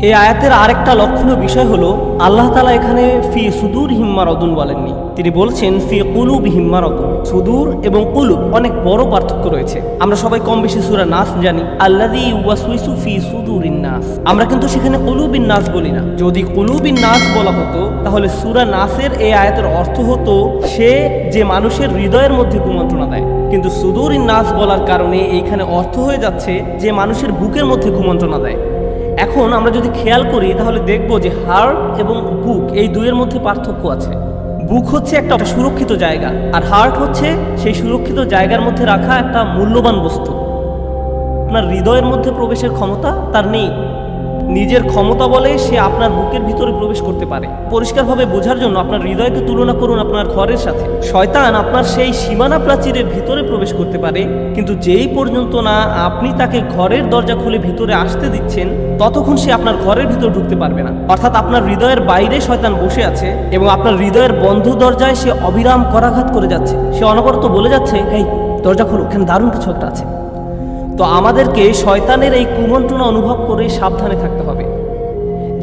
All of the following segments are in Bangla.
এই আয়াতের আরেকটা লক্ষণীয় বিষয় হলো আল্লাহ তাআলা এখানে ফি সুদুরহিম মারাদুন বলেননি, তিনি বলছেন ফি কুলুবিহিম মারাদুন। সুদূর এবং কুলুব অনেক বড় পার্থক্য রয়েছে। আমরা সবাই কম বেশি সূরা নাস জানি, আল্লাযী ইউওয়াসউইসু ফি সুদুরিন নাস। আমরা কিন্তু সেখানে কুলুবিন নাস বলি না। যদি কুলুবিন নাস বলা হতো তাহলে সূরা নাসের এই আয়াতের অর্থ হতো সে যে মানুষের হৃদয়ের মধ্যে কুমন্ত্রণা দেয়, কিন্তু সুদুরিন নাস বলার কারণে এইখানে অর্থ হয়ে যাচ্ছে যে মানুষের বুকের মধ্যে কুমন্ত্রণা দেয়। এখন আমরা যদি খেয়াল করি তাহলে দেখব যে হার্ট এবং বুক এই দুইয়ের মধ্যে পার্থক্য আছে। বুক হচ্ছে একটা সুরক্ষিত জায়গা, আর হার্ট হচ্ছে সেই সুরক্ষিত জায়গার মধ্যে রাখা একটা মূল্যবান বস্তু। আপনার হৃদয়ের মধ্যে প্রবেশের ক্ষমতা তার নেই। নিজের ক্ষমতা বলে সে আপনার বুকের ভিতরে প্রবেশ করতে পারে। পরিষ্কারভাবে বোঝার জন্য আপনার হৃদয়কে তুলনা করুন আপনার ঘরের সাথে। শয়তান আপনার সেই সীমানা প্রাচীরের ভিতরে প্রবেশ করতে পারে, কিন্তু যেই পর্যন্ত না আপনি তাকে ঘরের দরজা খুলে ভিতরে আসতে দিচ্ছেন ততক্ষণ সে আপনার ঘরের ভিতর ঢুকতে পারবে না। অর্থাৎ আপনার হৃদয়ের বাইরে শয়তান বসে আছে এবং আপনার হৃদয়ের বন্ধ দরজায় সে অবিরাম করাঘাত করে যাচ্ছে। সে অনবরত বলে যাচ্ছে, হেই দরজা খোলো, ওখানে দারুণ কিছু একটা আছে। তো আমাদেরকে শয়তানের এই কুমন্ত্রণা অনুভব করে সাবধানে থাকতে হবে,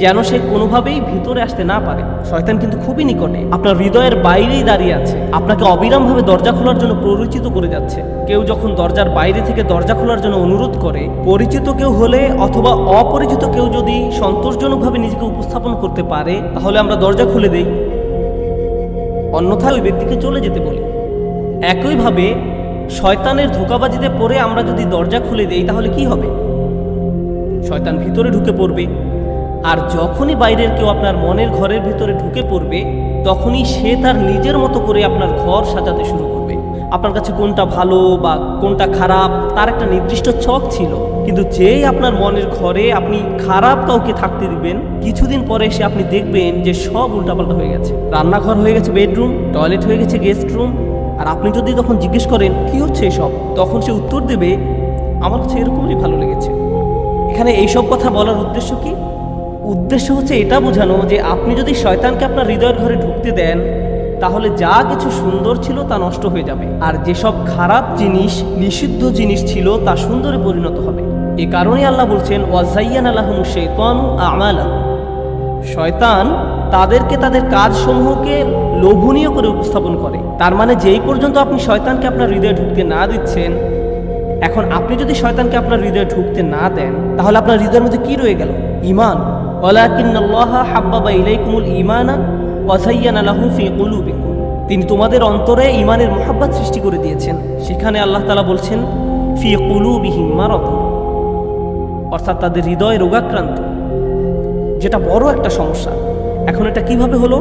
যেন সে কোনোভাবেই ভিতরে আসতে না পারে। শয়তান কিন্তু খুবই নিকটে, আপনার হৃদয়ের বাইরেই দাঁড়িয়ে আছে, আপনাকে অবিরামভাবে দরজা খোলার জন্য প্ররোচিত করে যাচ্ছে। কেউ যখন দরজার বাইরে থেকে দরজা খোলার জন্য অনুরোধ করে, পরিচিত কেউ হলে অথবা অপরিচিত কেউ যদি সন্তোষজনকভাবে নিজেকে উপস্থাপন করতে পারে তাহলে আমরা দরজা খুলে দেই, অন্যথায় ওই ব্যক্তিকে চলে যেতে বলি। একইভাবে শয়তানের ধোঁকাবাজিতে পড়ে আমরা যদি দরজা খুলে দেই তাহলে কি হবে? শয়তান ভিতরে ঢুকে পড়বে, আর যখনই বাইরের কেউ আপনার মনের ঘরের ভিতরে ঢুকে পড়বে তখনই সে তার নিজের মতো করে আপনার ঘর সাজাতে শুরু করবে। আপনার কাছে কোনটা ভালো বা কোনটা খারাপ তার একটা নির্দিষ্ট ছক ছিল, কিন্তু যেই আপনার মনের ঘরে আপনি খারাপ কাউকে থাকতে দিবেন, কিছুদিন পরে সে আপনি দেখবেন যে সব উল্টাপাল্টা হয়ে গেছে। রান্নাঘর হয়ে গেছে বেডরুম, টয়লেট হয়ে গেছে গেস্ট রুম। আর আপনি যদি তখন জিজ্ঞেস করেন কি হচ্ছে এসব, তখন সে উত্তর দেবে আমার কাছে এরকমই ভালো লেগেছে। এখানে এইসব কথা বলার উদ্দেশ্য কি? উদ্দেশ্য হচ্ছে এটা বোঝানো যে আপনি যদি শয়তানকে আপনার হৃদয়ের ঘরে ঢুকতে দেন তাহলে যা কিছু সুন্দর ছিল তা নষ্ট হয়ে যাবে, আর যেসব খারাপ জিনিস, নিষিদ্ধ জিনিস ছিল তা সুন্দরে পরিণত হবে। এই কারণেই আল্লাহ বলছেন ওয়াজাইয়ানা লাহুমুশ শাইতানু আমালাহুম। শয়তান তাদেরকে তাদের কাজসমূহকে লোভনীয় করে উপস্থাপন করে। তার মানে যেই পর্যন্ত আপনি শয়তানকে আপনার হৃদয়ে ঢুকতে না দিচ্ছেন, এখন আপনি যদি শয়তানকে আপনার হৃদয়ে ঢুকতে না দেন তাহলে আপনার হৃদয়ের মধ্যে কি রয়ে গেল? ঈমান। ওয়ালাকিন্নাল্লাহা হাব্বাবা ইলাইকুমুল ঈমানা ওয়া যায়্যানা লাহুম ফি কুলুবিকুম। তিনি তোমাদের অন্তরে ঈমানের মুহাব্বত সৃষ্টি করে দিয়েছেন। সেখানে আল্লাহ তাআলা বলছেন ফি কুলুবিহিম মারাদুন, অর্থাৎ তাদের হৃদয় রোগাক্রান্ত, যেটা বড় একটা সমস্যা। এখন এটা কিভাবে হলো?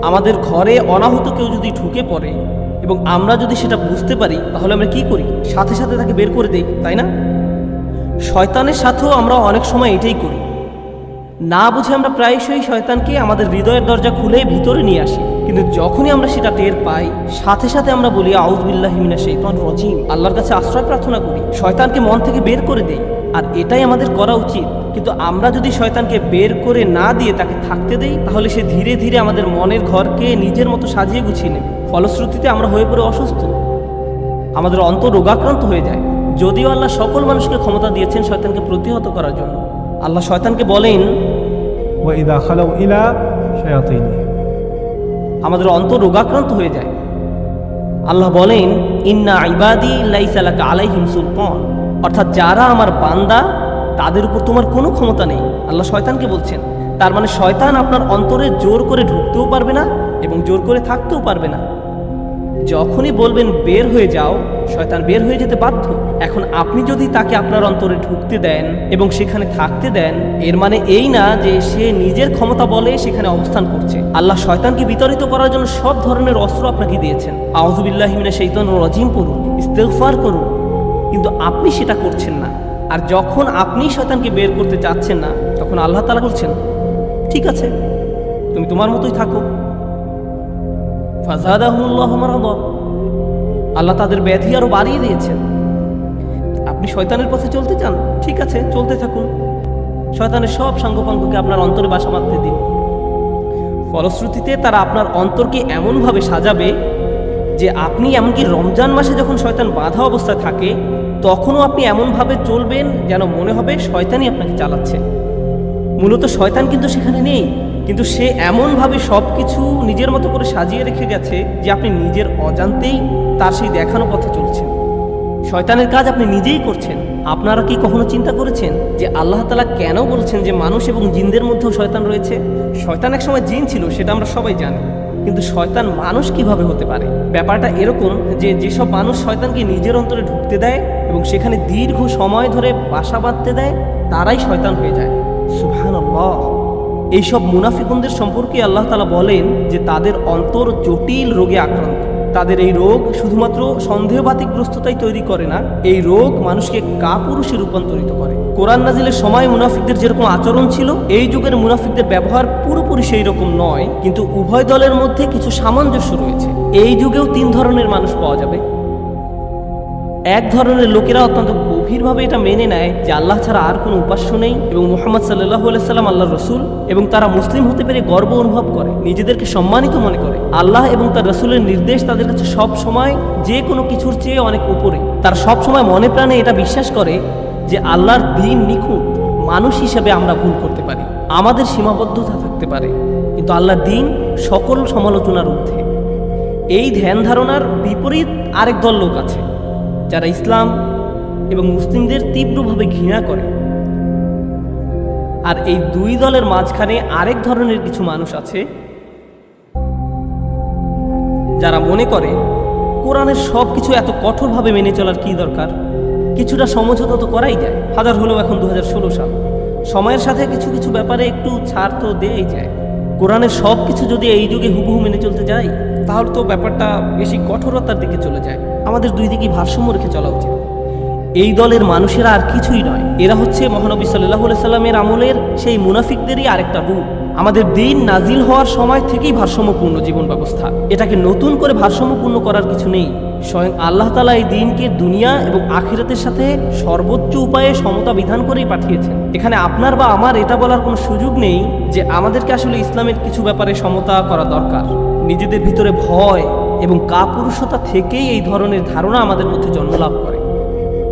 আমাদের ঘরে অনাহত কেউ যদি ঢুকে পড়ে এবং আমরা যদি সেটা বুঝতে পারি তাহলে আমরা কি করি? সাথে সাথে তাকে বের করে দেই, তাই না? শয়তানের সাথেও আমরা অনেক সময় এটাই করি। না বুঝে আমরা প্রায়শই শয়তানকে আমাদের হৃদয়ের দরজা খুলে ভিতরে নিয়ে আসি, কিন্তু যখনই আমরা সেটা টের পাই সাথে সাথে আমরা বলি আউযু বিল্লাহি মিনাশ শাইতানির রাজিম, আল্লাহর কাছে আশ্রয় প্রার্থনা করি, শয়তানকে মন থেকে বের করে দেই। আর এটাই আমাদের করা উচিত। কিন্তু আমরা যদি শয়তানকে বের করে না দিয়ে তাকে থাকতে দেই তাহলে সে ধীরে ধীরে আমাদের মনের ঘরকে নিজের মতো সাজিয়ে গুছিয়ে নেবে। ফলশ্রুতিতে আমরা হয়ে পড়ে অসুস্থ, আমাদের অন্তর রোগাক্রান্ত হয়ে যায়। যদিও আল্লাহ সকল মানুষকে ক্ষমতা দিয়েছেন শয়তানকে প্রতিহত করার জন্য। আল্লাহ শয়তানকে বলেন ওয়াইদা খালাউ ইলা শায়াতিনিহিম, আমাদের অন্তর রোগাক্রান্ত হয়ে যায়। আল্লাহ বলেন ইন্না ইবাদি লাইসা লাকা আলাইহিম সুলতান, অর্থাৎ যারা আমার বান্দা তাদের উপর তোমার কোনো ক্ষমতা নেই। আল্লাহ শয়তানকে বলছেন। তার মানে শয়তান আপনার অন্তরে জোর করে ঢুকতেও পারবে না এবং জোর করে থাকতেও পারবে না। যখনই বলবেন বের হয়ে যাও, শয়তান বের হয়ে যেতে বাধ্য। এখন আপনি যদি তাকে আপনার অন্তরে ঢুকতে দেন এবং সেখানে থাকতে দেন, এর মানে এই না যে সে নিজের ক্ষমতা বলে সেখানে অবস্থান করছে। আল্লাহ শয়তানকে বিতাড়িত করার জন্য সব ধরনের অস্ত্র আপনাকে দিয়েছেন। আউযু বিল্লাহি মিনাশ শাইতানির রাজিম পড়ুন, ইস্তিগফার করুন, কিন্তু আপনি সেটা করছেন না। আর যখন আপনি শয়তানকে বের করতে চাচ্ছেন না তখন আল্লাহ তাআলা বলছেন ঠিক আছে তুমি তোমার মতোই থাকো। ফাযাদাহুমুল্লাহু মারাদা, আল্লাহ তাদের ব্যাধি আরো বাড়িয়ে দিয়েছেন। আপনি শয়তানের পথে চলতে চান, ঠিক আছে চলতে থাকুন। শয়তানের সব সাঙ্গপাঙ্গকে আপনার অন্তরে বাসা বাঁধতে দিন। ফলশ্রুতিতে তারা আপনার অন্তরকে এমনভাবে সাজাবে যে আপনি এমনকি রমজান মাসে যখন শয়তান বাঁধা অবস্থায় থাকে তখনও আপনি এমনভাবে চলবেন যেন মনে হবে শয়তানই আপনাকে চালাচ্ছে। মূলত শয়তান কিন্তু সেখানে নেই, কিন্তু সে এমনভাবে সব কিছু নিজের মতো করে সাজিয়ে রেখে গেছে যে আপনি নিজের অজান্তেই তার সেই দেখানো পথে চলছেন। শয়তানের কাজ আপনি নিজেই করছেন। আপনারা কি কখনো চিন্তা করেছেন যে আল্লাহ তাআলা কেন বলছেন যে মানুষ এবং জিনদের মধ্যেও শয়তান রয়েছে? শয়তান এক সময় জিন ছিল, সেটা আমরা সবাই জানি, কিন্তু শয়তান মানুষ কিভাবে হতে পারে? ব্যাপারটা এরকম যে যেসব মানুষ শয়তানকে নিজের অন্তরে ঢুকতে দেয় এবং সেখানে দীর্ঘ সময় ধরে বাসা বাঁধতে দেয়, তারাই শয়তান হয়ে যায়। সুবহানাল্লাহ। এইসব মুনাফিকুনদের সম্পর্কে আল্লাহ তাআলা বলেন যে তাদের অন্তর জটিল রোগে আক্রান্ত। তাদের এই রোগ শুধুমাত্র সন্দেহবাতিকগ্রস্ততাই তৈরি করে না, এই রোগ মানুষকে কাপুরুষে রূপান্তরিত করে। কোরআন নাজিলের সময় মুনাফিকদের যেরকম আচরণ ছিল, এই যুগের মুনাফিকদের ব্যবহার পুরোপুরি সেই রকম নয়, কিন্তু উভয় দলের মধ্যে কিছু সামঞ্জস্য রয়েছে। এই যুগেও 3 ধরনের মানুষ পাওয়া যাবে। এক ধরনের লোকেরা অত্যন্ত গভীরভাবে এটা মেনে নেয় যে আল্লাহ ছাড়া আর কোনো উপাস্য নেই এবং মুহাম্মদ সাল্লাল্লাহু আলাইহি সাল্লাম আল্লাহর রাসূল, এবং তারা মুসলিম হতে পেরে গর্ব অনুভব করে, নিজেদেরকে সম্মানিত মনে করে। আল্লাহ এবং তার রাসূলের নির্দেশ তাদের কাছে সব সময় যে কোনো কিছুর চেয়ে অনেক উপরে। তারা সব সময় মনে প্রাণে এটা বিশ্বাস করে যে আল্লাহর দ্বীন নিখুঁত। মানুষ হিসেবে আমরা ভুল করতে পারি, আমাদের সীমাবদ্ধতা থাকতে পারে, কিন্তু আল্লাহর দ্বীন সকল সমালোচনার ঊর্ধ্বে। এই ধ্যান ধারণার বিপরীত আরেক দল লোক আছে যারা ইসলাম এবং মুসলিমদের তীব্রভাবে ঘৃণা করে। আর এই 2 দলের মাঝখানে আরেক ধরনের কিছু মানুষ আছে যারা মনে করে কোরআনের সব কিছু এত কঠোরভাবে মেনে চলার কি দরকার, কিছুটা সমঝোতা তো করাই যায়। হাজার হলেও এখন 2016 সাল, সময়ের সাথে কিছু কিছু ব্যাপারে একটু ছাড় তো দেয়াই যায়। কোরআনের সব কিছু যদি এই যুগে হুবহু মেনে চলতে যাই, তাহলে তো ব্যাপারটা বেশি কঠোরতার দিকে চলে যায়। আমাদের 2 দিকেই ভারসাম্য রেখে চলা উচিত। এই দলের মানুষেরা আর কিছুই নয়, এরা হচ্ছে মহানবী সাল্লাল্লাহু আলাইহি সাল্লামের আমলের সেই মুনাফিকদেরই আরেকটা রূপ। আমাদের দিন নাজিল হওয়ার সময় থেকেই ভারসাম্যপূর্ণ জীবন ব্যবস্থা, এটাকে নতুন করে ভারসাম্যপূর্ণ করার কিছু নেই। স্বয়ং আল্লাহ তাআলা এই দিনকে দুনিয়া এবং আখিরাতের সাথে সর্বোচ্চ উপায়ে সমতা বিধান করেই পাঠিয়েছেন। এখানে আপনার বা আমার এটা বলার কোনো সুযোগ নেই যে আমাদেরকে আসলে ইসলামের কিছু ব্যাপারে সমতা করা দরকার। নিজেদের ভিতরে ভয় এবং কাপুরুষতা থেকেই এই ধরনের ধারণা আমাদের মধ্যে জন্মলাভ করে।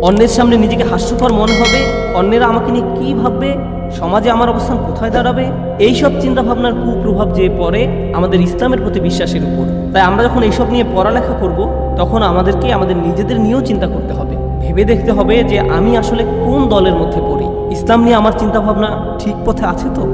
অন্যের সামনে নিজেকে হাস্যকর মনে হবে, অন্যেরা আমাকে নিয়ে কী ভাববে, সমাজে আমার অবস্থান কোথায় দাঁড়াবে, এইসব চিন্তাভাবনার কুপ্রভাব যে পড়ে আমাদের ইসলামের প্রতি বিশ্বাসের উপর। তাই আমরা যখন এইসব নিয়ে পড়ালেখা করব, তখন আমাদেরকে আমাদের নিজেদের নিয়েও চিন্তা করতে হবে, ভেবে দেখতে হবে যে আমি আসলে কোন দলের মধ্যে পড়ি, ইসলাম নিয়ে আমার চিন্তাভাবনা ঠিক পথে আছে তো।